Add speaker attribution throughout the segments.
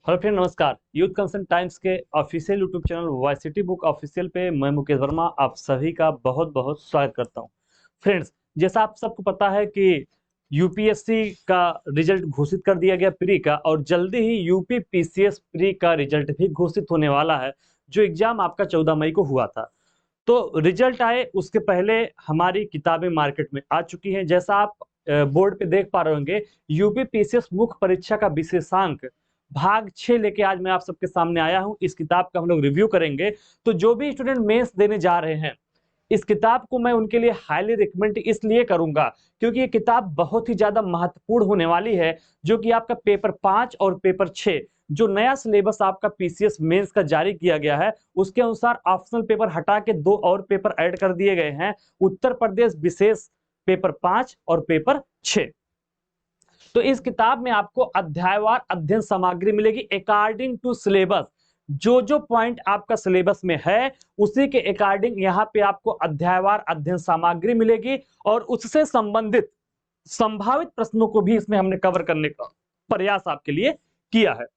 Speaker 1: Hello friend, नमस्कार। Youth concern times के official YouTube channel YCT book official पे मैं मुकेश वर्मा आप सभी का बहुत बहुत स्वागत करता हूं। फ्रेंड्स, जैसा आप सबको पता है कि यूपीएससी का रिजल्ट घोषित कर दिया गया प्री का, और जल्दी ही यूपी पीसीएस प्री का रिजल्ट भी घोषित होने वाला है, जो एग्जाम आपका 14 मई को हुआ था। तो रिजल्ट आए उसके पहले हमारी किताबें मार्केट में आ चुकी हैं। जैसा आप बोर्ड पे देख पा रहे होंगे, यूपी पीसीएस मुख्य परीक्षा का विशेषांक भाग 6 लेके आज मैं आप सबके सामने आया हूं। इस किताब का हम लोग रिव्यू करेंगे। तो जो भी स्टूडेंट मेंस देने जा रहे हैं, इस किताब को मैं उनके लिए हाईली रिकमेंड इसलिए करूंगा क्योंकि ये किताब बहुत ही ज्यादा महत्वपूर्ण होने वाली है, जो कि आपका पेपर 5 और पेपर 6 जो नया सिलेबस आपका पीसीएस मेंस का जारी किया गया है, उसके अनुसार ऑप्शनल पेपर हटा के 2 और पेपर ऐड कर दिए गए हैं। उत्तर प्रदेश विशेष पेपर 5 और पेपर 6। तो इस किताब में आपको अध्यायवार अध्ययन सामग्री मिलेगी अकॉर्डिंग टू सिलेबस। जो जो पॉइंट आपका सिलेबस में है उसी के अकॉर्डिंग यहाँ पे आपको अध्यायवार अध्ययन सामग्री मिलेगी, और उससे संबंधित संभावित प्रश्नों को भी इसमें हमने कवर करने का प्रयास आपके लिए किया है।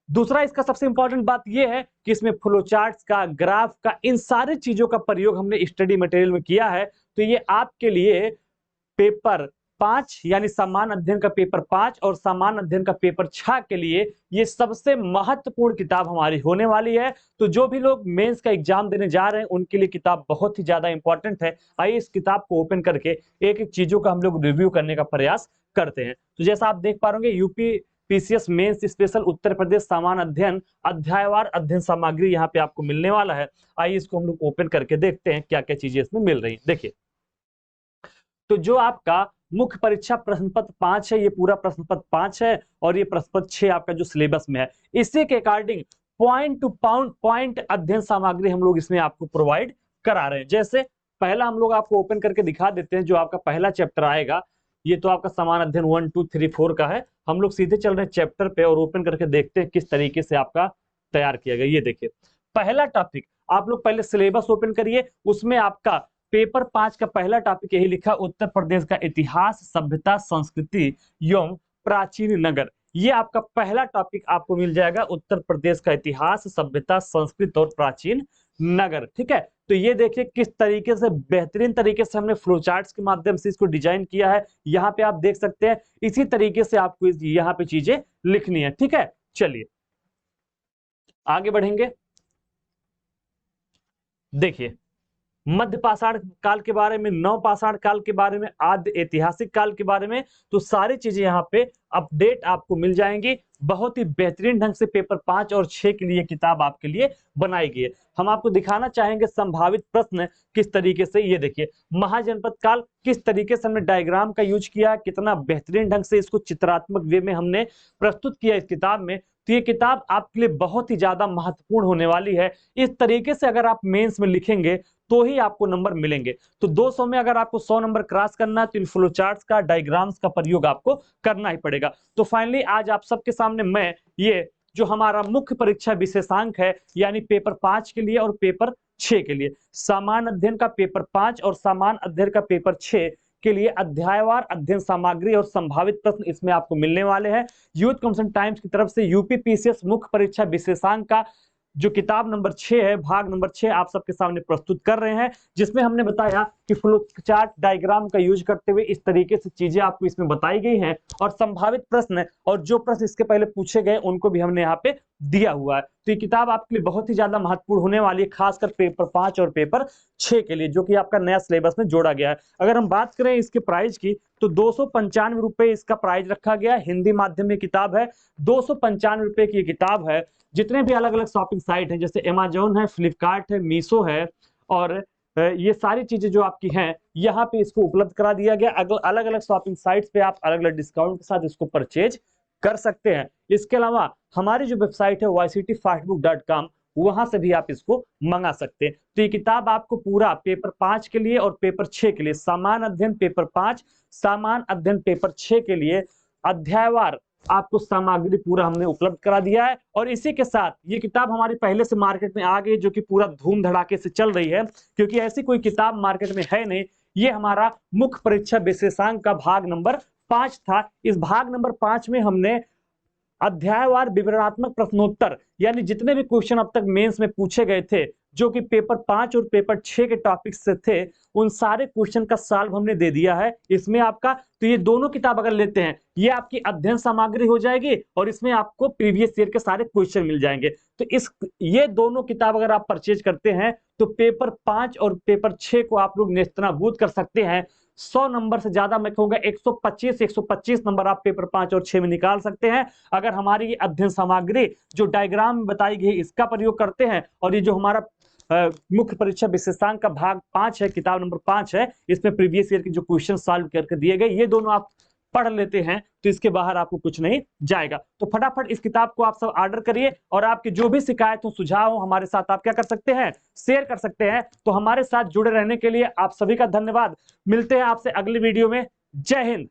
Speaker 1: दूसरा, इसका सबसे इंपॉर्टेंट बात यह है कि इसमें फ्लो चार्ट्स का, ग्राफ का, इन सारी चीजों का प्रयोग हमने स्टडी मटेरियल में किया है। तो ये आपके लिए पेपर 5 यानी सामान्य अध्ययन का पेपर 5 और सामान्य अध्ययन का पेपर 6 के लिए ये सबसे महत्वपूर्ण किताब हमारी होने वाली है। तो जो भी लोग मेंस का एग्जाम देने जा रहे हैं उनके लिए किताब बहुत ही ज्यादा इंपॉर्टेंट है। आइए इस किताब को ओपन करके एक एक चीजों का हम लोग रिव्यू करने का प्रयास करते हैं। तो जैसा आप देख पा रहे होंगे, UP PCS mains special Uttar Pradesh सामान्य अध्ययन अध्यायवार अध्ययन सामग्री यहाँ पे आपको मिलने वाला है। आइए इसको हम लोग ओपन करके देखते हैं क्या क्या चीजें इसमें मिल रही है। देखिए, तो जो आपका मुख्य परीक्षा प्रश्न पत्र 5 है, ये पूरा प्रश्न पत्र 5 है, और ये प्रश्न पत्र 6 आपका जो सिलेबस में है, इसी के अकॉर्डिंग पॉइंट टू पॉइंट अध्ययन सामग्री हम लोग इसमें आपको प्रोवाइड करा रहे हैं। जैसे पहला हम लोग आपको ओपन करके दिखा देते हैं। जो आपका पहला चैप्टर आएगा, ये तो आपका सामान्य अध्ययन 1 2 3 4 का है। हम लोग सीधे चल रहे हैं चैप्टर पे और ओपन करके देखते हैं किस तरीके से आपका तैयार किया गया। ये देखिए, पहला टॉपिक आप लोग पहले सिलेबस ओपन करिए, उसमें आपका पेपर 5 का पहला टॉपिक यही लिखा, उत्तर प्रदेश का इतिहास, सभ्यता, संस्कृति एवं प्राचीन नगर। ये आपका पहला टॉपिक आपको मिल जाएगा, उत्तर प्रदेश का इतिहास, सभ्यता, संस्कृत और प्राचीन नगर। ठीक है, तो ये देखिए किस तरीके से बेहतरीन तरीके से हमने फ्लो चार्ट्स के माध्यम से इसको डिजाइन किया है। यहाँ पे आप देख सकते हैं, इसी तरीके से आपको यहाँ पे चीजें लिखनी है। ठीक है, चलिए आगे बढ़ेंगे। देखिए, मध्य पाषाण काल के बारे में, नव पाषाण काल के बारे में, आद्य ऐतिहासिक काल के बारे में, तो सारी चीजें यहाँ पे अपडेट आपको मिल जाएंगी। बहुत ही बेहतरीन ढंग से पेपर 5 और 6 के लिए किताब आपके लिए बनाई गई है। हम आपको दिखाना चाहेंगे संभावित प्रश्न किस तरीके से। ये देखिए, महाजनपद काल किस तरीके से हमने डायग्राम का यूज किया, कितना बेहतरीन ढंग से इसको चित्रात्मक वे में हमने प्रस्तुत किया इस किताब में। तो ये किताब आपके लिए बहुत ही ज्यादा महत्वपूर्ण होने वाली है। इस तरीके से अगर आप मेंस में लिखेंगे तो ही आपको नंबर मिलेंगे। तो 200 में अगर आपको 100 नंबर क्रॉस करना है तो इन फ्लो चार्ट्स का, डायग्राम्स का प्रयोग आपको करना ही पड़ेगा। तो फाइनली आज आप सबके सामने मैं ये जो हमारा मुख्य परीक्षा विशेषांक है, यानी पेपर 5 के लिए और पेपर 6 के लिए, सामान्य अध्ययन का पेपर 5 और सामान्य अध्ययन का पेपर 6 के लिए अध्यायवार अध्ययन सामग्री और संभावित प्रश्न इसमें आपको मिलने वाले हैं। यूथ कंसर्न टाइम्स की तरफ से यूपी पीसीएस मुख्य परीक्षा विशेषांक का जो किताब नंबर 6 है, भाग नंबर 6 आप सबके सामने प्रस्तुत कर रहे हैं, जिसमें हमने बताया कि फ्लो चार्ट डायग्राम का यूज करते हुए इस तरीके से चीजें आपको इसमें बताई गई हैं, और संभावित प्रश्न और जो प्रश्न इसके पहले पूछे गए उनको भी हमने यहाँ पे दिया हुआ है। तो ये किताब आपके लिए बहुत ही ज्यादा महत्वपूर्ण होने वाली है, खासकर पेपर 5 और पेपर 6 के लिए, जो कि आपका नया सिलेबस में जोड़ा गया है। अगर हम बात करें इसके प्राइस की, तो 295 रुपए इसका प्राइस रखा गया है। हिंदी माध्यम में किताब है, 295 रुपए की किताब है। जितने भी अलग अलग शॉपिंग साइट हैं, जैसे अमेजोन है, फ्लिपकार्ट है, मीशो है, और ये सारी चीजें जो आपकी हैं यहाँ पे इसको उपलब्ध करा दिया गया। अलग अलग शॉपिंग साइट्स पे आप अलग अलग डिस्काउंट के साथ इसको परचेज कर सकते हैं। इसके अलावा हमारी जो वेबसाइट है yctfastbook.com, वहां से भी आप इसको मंगा सकते हैं। तो ये किताब आपको पूरा पेपर 5 के लिए और पेपर 6 के लिए, सामान्य अध्ययन पेपर 5, सामान्य अध्ययन पेपर 6 के लिए अध्यायवार आपको सामग्री पूरा हमने उपलब्ध करा दिया है। और इसी के साथ ये किताब हमारी पहले से मार्केट में आ गई, जो कि पूरा धूम धड़ाके से चल रही है, क्योंकि ऐसी कोई किताब मार्केट में है नहीं। ये हमारा मुख्य परीक्षा विशेषांक का भाग नंबर 5 था। इस भाग नंबर 5 में हमने अध्यायवार विवरणात्मक प्रश्नोत्तर, यानी जितने भी क्वेश्चन अब तक मेंस में पूछे गए थे जो कि पेपर 5 और पेपर 6 के टॉपिक से थे, उन सारे क्वेश्चन का सॉल्व हमने दे दिया है इसमें आपका। तो ये दोनों किताब अगर लेते हैं, ये आपकी अध्ययन सामग्री हो जाएगी और इसमें आपको प्रीवियस ईयर के सारे क्वेश्चन मिल जाएंगे। तो ये दोनों किताब अगर आप परचेज करते हैं तो पेपर 5 और पेपर 6 को आप लोग नेस्तनाबूद कर सकते हैं। 100 नंबर से ज्यादा मैं कहूंगा 125 नंबर आप पेपर 5 और 6 में निकाल सकते हैं अगर हमारी ये अध्ययन सामग्री जो डायग्राम में बताई गई इसका प्रयोग करते हैं। और ये जो हमारा मुख्य परीक्षा विशेषांक का भाग 5 है, किताब नंबर 5 है, इसमें प्रीवियस ईयर के जो क्वेश्चन सॉल्व करके दिए गए, ये दोनों आप पढ़ लेते हैं तो इसके बाहर आपको कुछ नहीं जाएगा। तो फटाफट इस किताब को आप सब ऑर्डर करिए और आपकी जो भी शिकायत हो, सुझाव हो, हमारे साथ आप क्या कर सकते हैं, शेयर कर सकते हैं। तो हमारे साथ जुड़े रहने के लिए आप सभी का धन्यवाद। मिलते हैं आपसे अगली वीडियो में। जय हिंद।